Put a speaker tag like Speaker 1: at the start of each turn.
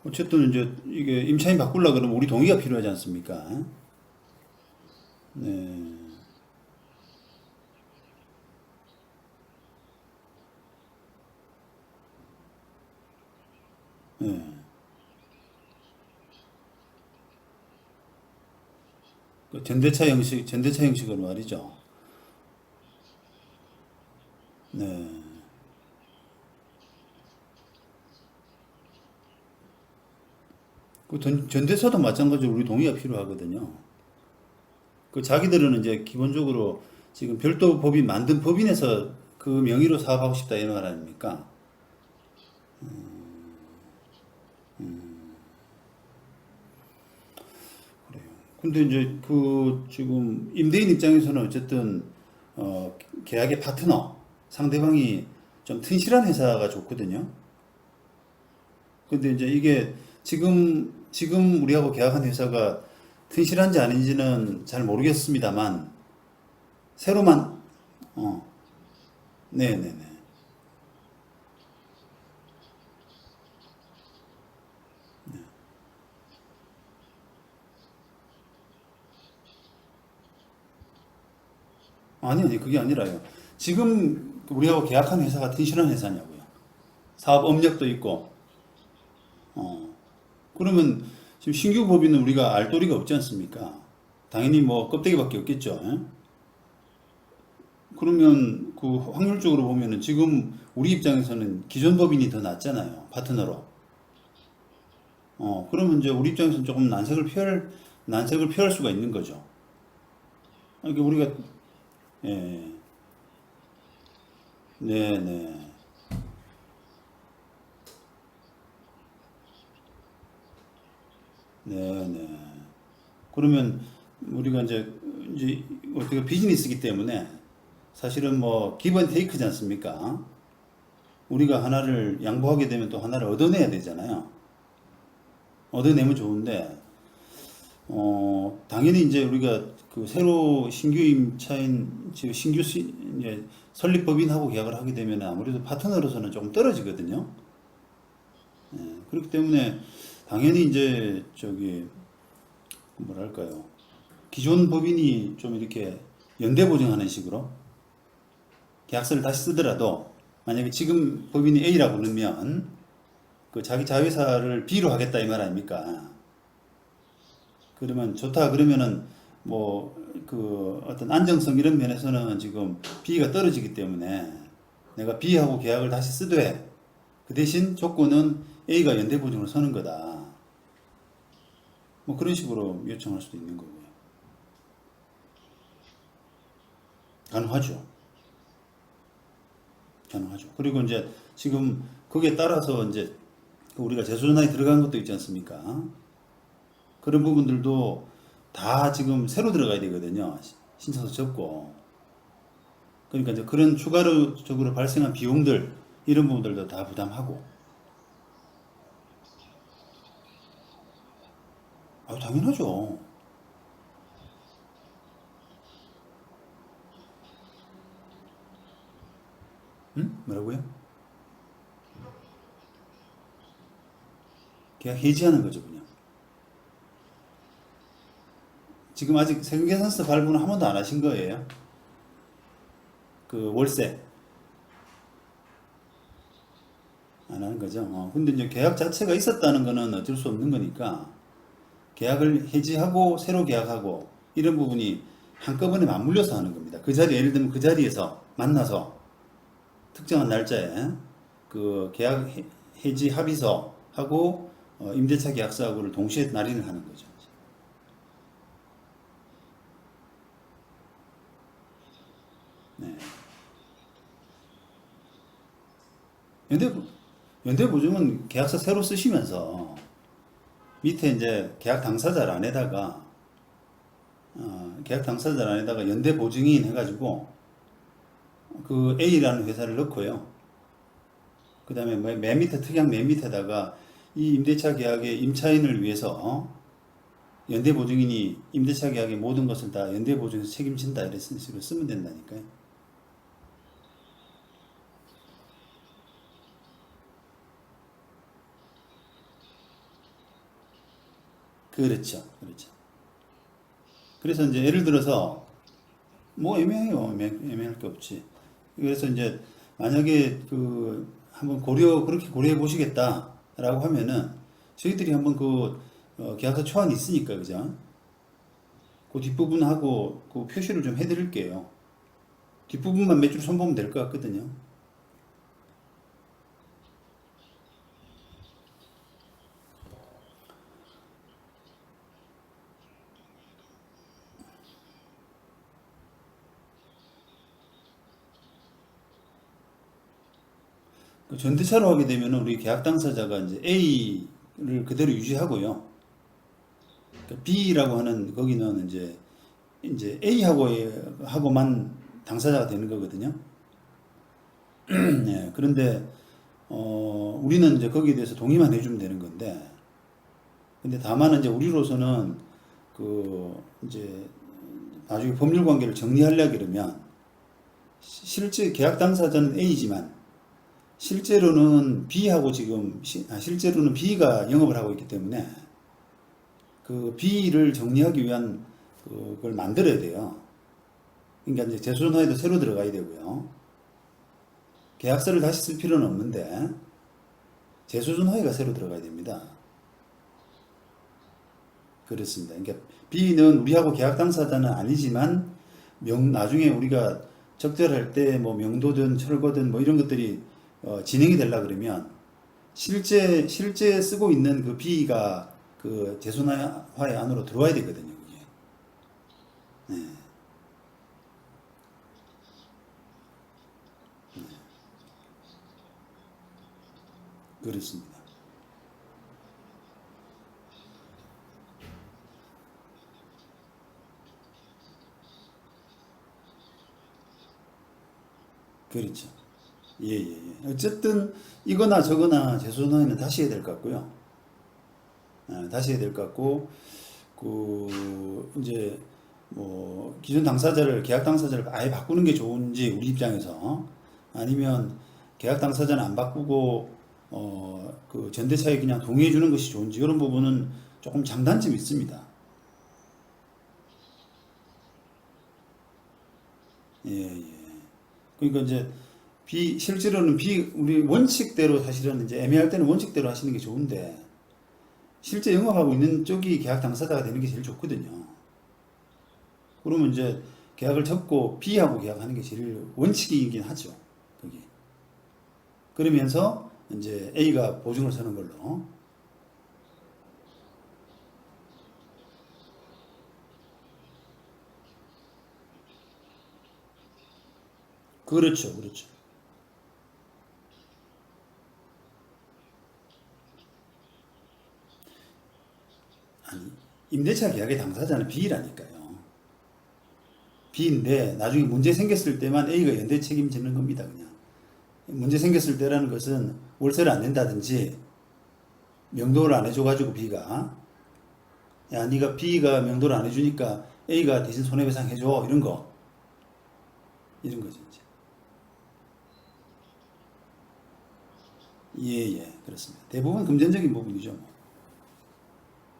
Speaker 1: 어쨌든 이제 이게 임차인 바꾸려 그러면 우리 동의가 필요하지 않습니까? 네. 네. 그 전대차 형식으로 말이죠. 네. 그 전대차도 마찬가지로 우리 동의가 필요하거든요. 그 자기들은 이제 기본적으로 지금 별도 법인 만든 법인에서 그 명의로 사업하고 싶다 이런 말 아닙니까? 근데 이제 그 지금 임대인 입장에서는 어쨌든 계약의 파트너 상대방이 좀 튼실한 회사가 좋거든요. 근데 이제 이게 지금 우리하고 계약한 회사가 튼실한지 아닌지는 잘 모르겠습니다만 새로만 어 네네네. 아니 그게 아니라요. 지금 우리하고 계약한 회사가 튼실한 회사냐고요. 사업 업력도 있고 그러면 지금 신규 법인은 우리가 알 도리가 없지 않습니까? 당연히 뭐 껍데기밖에 없겠죠. 예? 그러면 그 확률적으로 보면은 지금 우리 입장에서는 기존 법인이 더 낫잖아요. 파트너로. 그러면 이제 우리 입장에서는 조금 난색을 표할 수가 있는 거죠. 그러니까 우리가, 예, 네네, 네네. 그러면 우리가 이제 어떻게 비즈니스이기 때문에 사실은 뭐 기브 앤 테이크지 않습니까? 우리가 하나를 양보하게 되면 또 하나를 얻어내야 되잖아요. 얻어내면 좋은데, 당연히 이제 우리가 그 새로 신규 임차인, 지금 이제 설립법인하고 계약을 하게 되면 아무래도 파트너로서는 조금 떨어지거든요. 그렇기 때문에 당연히 이제 뭐랄까요. 기존 법인이 좀 이렇게 연대 보증하는 식으로 계약서를 다시 쓰더라도 만약에 지금 법인이 A라고 그러면 그 자기 자회사를 B로 하겠다 이 말 아닙니까? 그러면 좋다 그러면은 뭐 그 어떤 안정성 이런 면에서는 지금 B가 떨어지기 때문에 내가 B하고 계약을 다시 쓰되 그 대신 조건은 A가 연대 보증을 서는 거다. 뭐 그런 식으로 요청할 수도 있는 거고요. 가능하죠. 가능하죠. 그리고 이제 지금 거기에 따라서 이제 우리가 제소전환이 들어간 것도 있지 않습니까? 그런 부분들도 다 지금 새로 들어가야 되거든요. 신청서 접고. 그러니까 이제 그런 추가적으로 발생한 비용들, 이런 부분들도 다 부담하고. 아, 당연하죠. 응? 뭐라고요? 계약 해지하는 거죠, 그냥. 지금 아직 세금계산서 발부는 한 번도 안 하신 거예요. 그 월세 안 하는 거죠. 근데 이제 계약 자체가 있었다는 거는 어쩔 수 없는 거니까 계약을 해지하고 새로 계약하고 이런 부분이 한꺼번에 맞물려서 하는 겁니다. 그 자리 예를 들면 그 자리에서 만나서 특정한 날짜에 그 계약 해지 합의서하고 임대차 계약서하고를 동시에 날인을 하는 거죠. 네. 연대 연대 보증은 계약서 새로 쓰시면서 밑에 이제 계약 당사자란에다가 계약 당사자란에다가 연대 보증인 해가지고 그 A라는 회사를 넣고요. 그 다음에 맨 밑에 특약 맨 밑에다가 이 임대차 계약의 임차인을 위해서 연대 보증인이 임대차 계약의 모든 것을 다 연대 보증에서 책임진다 이런 식으로 쓰면 된다니까요. 그렇죠. 그렇죠. 그래서 이제 예를 들어서 뭐 애매해요. 애매할 게 없지. 그래서 이제 만약에 그 한번 그렇게 고려해 보시겠다라고 하면은 저희들이 한번 계약서 초안이 있으니까 그죠? 그 뒷부분하고 그 표시를 좀 해드릴게요. 뒷부분만 몇 줄 손보면 될 것 같거든요. 그 전대차로 하게 되면 우리 계약 당사자가 이제 A를 그대로 유지하고요. 그러니까 B라고 하는 거기는 이제 하고만 당사자가 되는 거거든요. 네, 그런데 우리는 이제 거기에 대해서 동의만 해주면 되는 건데, 근데 다만 이제 우리로서는 이제 나중에 법률 관계를 정리하려 그러면 실제 계약 당사자는 A지만 실제로는 B하고 실제로는 B가 영업을 하고 있기 때문에 그 B를 정리하기 위한 그걸 만들어야 돼요. 그러니까 이제 재소전화에도 새로 들어가야 되고요. 계약서를 다시 쓸 필요는 없는데 재소전화에가 새로 들어가야 됩니다. 그렇습니다. 그러니까 B는 우리하고 계약 당사자는 아니지만 나중에 우리가 적절할 때 뭐 명도든 철거든 뭐 이런 것들이 진행이 되려 그러면 실제 쓰고 있는 그 B가 그 재소화의 안으로 들어와야 되거든요. 그게. 네, 그렇습니다. 그렇죠. 예, 예, 예. 어쨌든 이거나 저거나 재소전화에는 다시 해야 될 것 같고요. 다시 해야 될 것 같고, 이제 뭐 기존 당사자를 계약 당사자를 아예 바꾸는 게 좋은지 우리 입장에서 아니면 계약 당사자는 안 바꾸고 그 전대차에 그냥 동의해 주는 것이 좋은지 이런 부분은 조금 장단점이 있습니다. 예, 예. 그러니까 이제 실제로는 우리 원칙대로 사실은 이제 애매할 때는 원칙대로 하시는 게 좋은데 실제 영업하고 있는 쪽이 계약 당사자가 되는 게 제일 좋거든요. 그러면 이제 계약을 접고 B하고 계약하는 게 제일 원칙이긴 하죠. 그게. 그러면서 이제 A가 보증을 서는 걸로. 그렇죠, 그렇죠. 아니, 임대차 계약의 당사자는 B라니까요. B인데 나중에 문제 생겼을 때만 A가 연대 책임지는 겁니다, 그냥. 문제 생겼을 때라는 것은 월세를 안 낸다든지 명도를 안 해줘가지고 B가 야, 네가 B가 명도를 안 해주니까 A가 대신 손해배상 해줘 이런 거죠 이제. 예, 예, 그렇습니다. 대부분 금전적인 부분이죠. 뭐.